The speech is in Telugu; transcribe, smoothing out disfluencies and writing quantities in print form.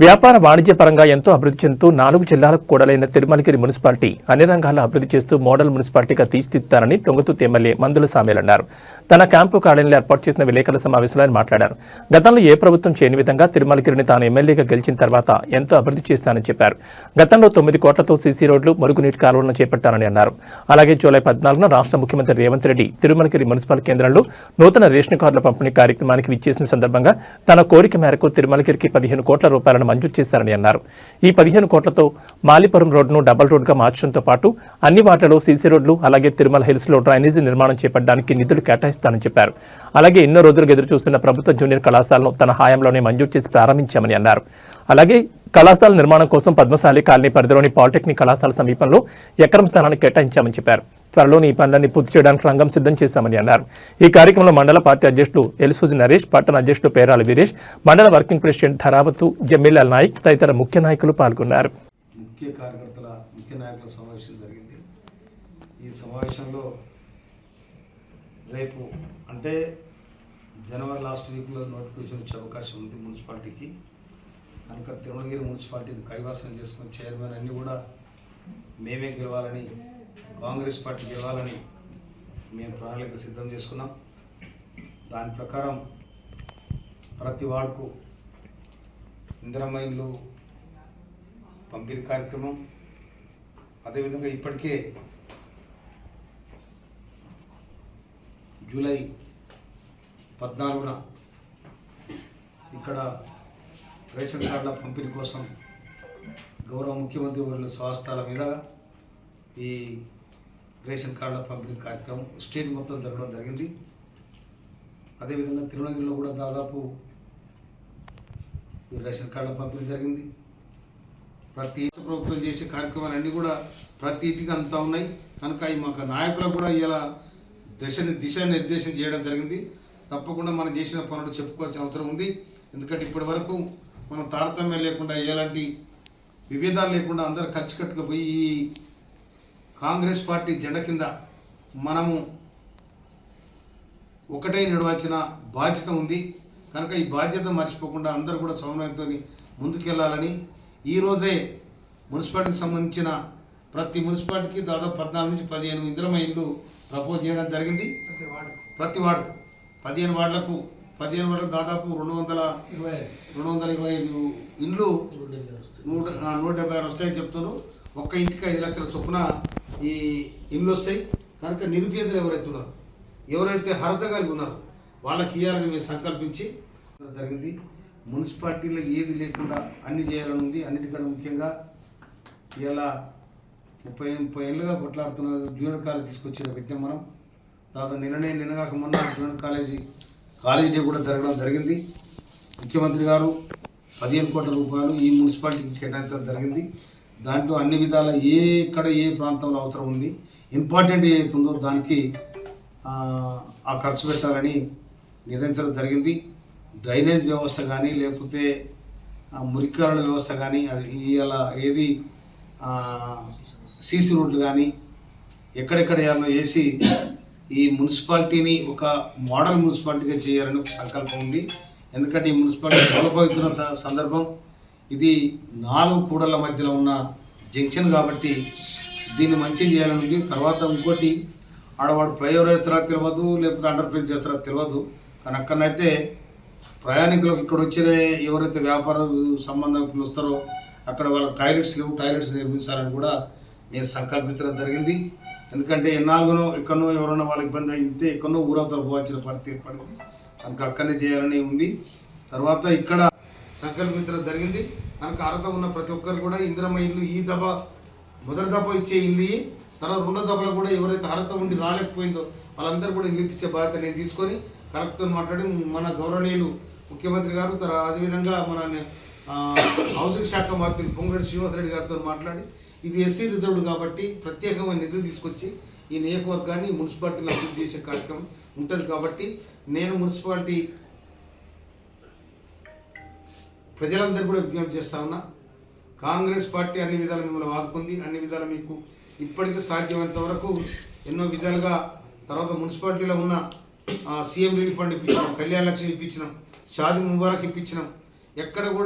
వ్యాపార వాణిజ్య పరంగా ఎంతో అభివృద్ధి చెందుతూ 4 జిల్లాలకు కూడలైన తిరుమలగిరి మున్సిపాలిటీ అన్ని రంగాల్లో అభివృద్ధి చేస్తూ మోడల్ మున్సిపాలిటీగా తీర్చిదిద్దుతారని తుంగతుర్తి ఎమ్మెల్యే మందుల సామ్యాల్ అన్నారు. తన క్యాంపు కార్యాలయంలో ఏర్పాటు చేసిన విలేకరుల సమావేశంలో ఆయన మాట్లాడారు. గతంలో ఏ ప్రభుత్వం చేయని విధంగా తిరుమలగిరిని తాను ఎమ్మెల్యేగా గెలిచిన తర్వాత ఎంతో అభివృద్ధి చేస్తానని చెప్పారు. గతంలో 9 కోట్లతో సీసీ రోడ్లు, మురుగునీటి కాలువలను చేపట్టారని అన్నారు. అలాగే జూలై 14న రాష్ట్ర ముఖ్యమంత్రి రేవంత్ రెడ్డి తిరుమలగిరి మున్సిపల్ కేంద్రంలో నూతన రేషన్ కార్డుల పంపిణీ కార్యక్రమానికి విచ్చేసిన సందర్భంగా తన కోరిక మేరకు తిరుమలగిరికి 15 కోట్ల రూపాయలను మంజూరు చేశారని అన్నారు. ఈ 15 కోట్లతో మాలిపురం రోడ్డును డబుల్ రోడ్గా మార్చడంతో పాటు అన్ని వార్డులలో సీసీ రోడ్లు, అలాగే తిరుమల హిల్స్ లో డ్రైనేజీ నిర్మాణం చేపట్టడానికి నిధులు కేటాయిస్తానని చెప్పారు. అలాగే ఎన్నో రోజులుగా ఎదురు చూస్తున్న ప్రభుత్వ జూనియర్ కళాశాలను తన హయాంలోనే మంజూరు చేసి ప్రారంభించామని అన్నారు. అలాగే కళాశాల నిర్మాణం కోసం పద్మశాలి కాలనీ పరిధిలోని పాలిటెక్నిక్ కళాశాల సమీపంలో ఎకరం స్థానాన్ని కేటాయించామని చెప్పారు. త్వరలోని ఈ పనులన్నీ పూర్తి చేయడానికి రంగం సిద్ధం చేశామని అన్నారు. ఈ కార్యక్రమంలో మండల పార్టీ అధ్యక్షుడు ఎల్సూజి నరేష్, పట్టణ అధ్యక్షుడు పేరాల వీరేష్, మండల వర్కింగ్ ప్రెసిడెంట్ ధరావతు జమీలాల్ నాయక్ తదితర ముఖ్య నాయకులు పాల్గొన్నారు. ముఖ్య నాయకుల సమావేశం జరిగింది. ఈ సమావేశంలో రేపు అంటే జనవరి లాస్ట్ వీక్లో నోటిఫికేషన్ వచ్చే అవకాశం ఉంది మున్సిపాలిటీకి. కనుక తిరుమలగిరి మున్సిపాలిటీని కైవసం చేసుకుని చైర్మన్ అన్నీ కూడా మేమే గెలవాలని, కాంగ్రెస్ పార్టీ గెలవాలని మేము ప్రణాళిక సిద్ధం చేసుకున్నాం. దాని ప్రకారం ప్రతి వార్డుకు ఇందిరమ్మ ఇల్లు పంపిణీ కార్యక్రమం, అదేవిధంగా ఇప్పటికే జూలై 14న ఇక్కడ రేషన్ కార్డుల పంపిణీ కోసం గౌరవ ముఖ్యమంత్రి వర్యుల స్వాస్థాల మీద ఈ రేషన్ కార్డుల పంపిణీ కార్యక్రమం స్టేట్ మొత్తం జరగడం జరిగింది. అదేవిధంగా తిరుమలగిరిలో కూడా దాదాపు రేషన్ కార్డుల పంపిణీ జరిగింది. ప్రతి ప్రభుత్వం చేసే కార్యక్రమాలన్నీ కూడా ప్రతి ఇంటికి అంతా ఉన్నాయి. కనుక ఈ మాకు నాయకులకు కూడా ఇలా దిశానిర్దేశం చేయడం జరిగింది. తప్పకుండా మనం చేసిన పనులు చెప్పుకోవాల్సిన అవసరం ఉంది. ఎందుకంటే ఇప్పటి వరకు మనం తారతమ్యం లేకుండా, ఎలాంటి విభేదాలు లేకుండా అందరూ కలిసికట్టుగా పోయి ఈ కాంగ్రెస్ పార్టీ జెండా కింద మనము ఒకటే నడవాల్సిన బాధ్యత ఉంది. కనుక ఈ బాధ్యత మర్చిపోకుండా అందరూ కూడా సమన్వయంతో ముందుకెళ్లాలని ఈరోజే మున్సిపాలిటీకి సంబంధించిన ప్రతి మున్సిపాలిటీకి దాదాపు 14 నుంచి 15 ఇందిరమ్మ ఇళ్ళు ప్రపోజ్ చేయడం జరిగింది. ప్రతి వార్డు 15 వార్డులకు దాదాపు 225 ఇండ్లు 176 వస్తాయని చెప్తున్నారు. ఒక్క ఇంటికి 5 లక్షల చొప్పున ఈ ఇండ్లు వస్తాయి. కనుక నిరుపేదలు ఎవరైతే అర్హత కలిగి ఉన్నారో వాళ్ళకి ఇవ్వాలని మేము సంకల్పించి జరిగింది. మున్సిపాలిటీలో ఏది లేకుండా అన్ని చేయాలని ఉంది. అన్నిటికన్నా ముఖ్యంగా ఇలా 30 ఏళ్ళుగా కొట్లాడుతున్నారు. జూనియర్ కాలేజ్ తీసుకొచ్చి పెట్టాం మనం. దాదాపు నిన్నగాక మొన్న జూనియర్ కాలేజీ డే కూడా జరగడం జరిగింది. ముఖ్యమంత్రి గారు 15 కోట్ల రూపాయలు ఈ మున్సిపాలిటీకి కేటాయించడం జరిగింది. దాంట్లో అన్ని విధాల ఏ ప్రాంతంలో అవసరం ఉంది, ఇంపార్టెంట్ ఏదైతుందో దానికి ఆ ఖర్చు పెట్టాలని నిర్ణయించడం జరిగింది. డ్రైనేజ్ వ్యవస్థ కానీ, లేకపోతే మురికారుల వ్యవస్థ కానీ, అది ఇలా ఏది సీసీ రోడ్లు కానీ ఎక్కడెక్కడ వేసి ఈ మున్సిపాలిటీని ఒక మోడల్ మున్సిపాలిటీగా చేయాలని ఒక సంకల్పం ఉంది. ఎందుకంటే ఈ మున్సిపాలిటీ డెవలప్ సందర్భం ఇది 4 కూడళ్ల మధ్యలో ఉన్న జంక్షన్ కాబట్టి దీన్ని మంచిగా చేయాలని ఉంది. తర్వాత ఇంకోటి ఆడవాడు ఫ్లైఓవర్ వేస్తారా తెలియదు, లేకపోతే అండర్ బ్రిడ్జ్ చేస్తారా తెలియదు. కానీ అక్కడనైతే ప్రయాణికులకు ఇక్కడ వచ్చే ఎవరైతే వ్యాపార సంబంధికులు వస్తారో అక్కడ వాళ్ళ టాయిలెట్స్ నిర్మించాలని కూడా నేను సంకల్పించడం జరిగింది. ఎందుకంటే ఎన్నాళ్ళునో ఎక్కడనో ఎవరైనా వాళ్ళ ఇబ్బంది అయితే ఎక్కడనో ఊరవతల పోవాల్సిన పరిస్థితి ఏర్పడింది. కనుక అక్కడనే చేయాలని ఉంది. తర్వాత ఇక్కడ సంకల్పించడం జరిగింది. కనుక అర్హత ఉన్న ప్రతి ఒక్కరు కూడా ఇందిరమ్మ ఇల్లు ఈ మొదటి దఫా ఇచ్చే ఇల్లు, తర్వాత 2వ దఫలో కూడా ఎవరైతే అర్హత ఉండి రాలేకపోయిందో వాళ్ళందరూ కూడా ఇల్లు ఇచ్చే బాధ్యత నేను తీసుకొని కలెక్టర్తో మాట్లాడి మన గౌరవనీయులు ముఖ్యమంత్రి గారు, అదేవిధంగా మన హౌసింగ్ శాఖ మంత్రి పొంగులేటి శ్రీనివాసరెడ్డి గారితో మాట్లాడి ఇది ఎస్సీ రిజర్వ్డ్ కాబట్టి ప్రత్యేకమైన నిధులు తీసుకొచ్చి ఈ నియోజకవర్గాన్ని మున్సిపాలిటీని అభివృద్ధి చేసే కార్యక్రమం ఉంటుంది. కాబట్టి నేను మున్సిపాలిటీ ప్రజలందరూ కూడా విజ్ఞప్తి చేస్తా ఉన్నా, కాంగ్రెస్ పార్టీ అన్ని విధాలు మిమ్మల్ని వాదుకుంది. అన్ని విధాలు మీకు ఇప్పటికీ సాధ్యమైనంత వరకు ఎన్నో విధాలుగా, తర్వాత మున్సిపాలిటీలో ఉన్న CM relief fund ఇప్పించినాం, Kalyana Lakshmi ఇప్పించినాం, Shaadi Mubarak ఇప్పించినాం. ఎక్కడ కూడా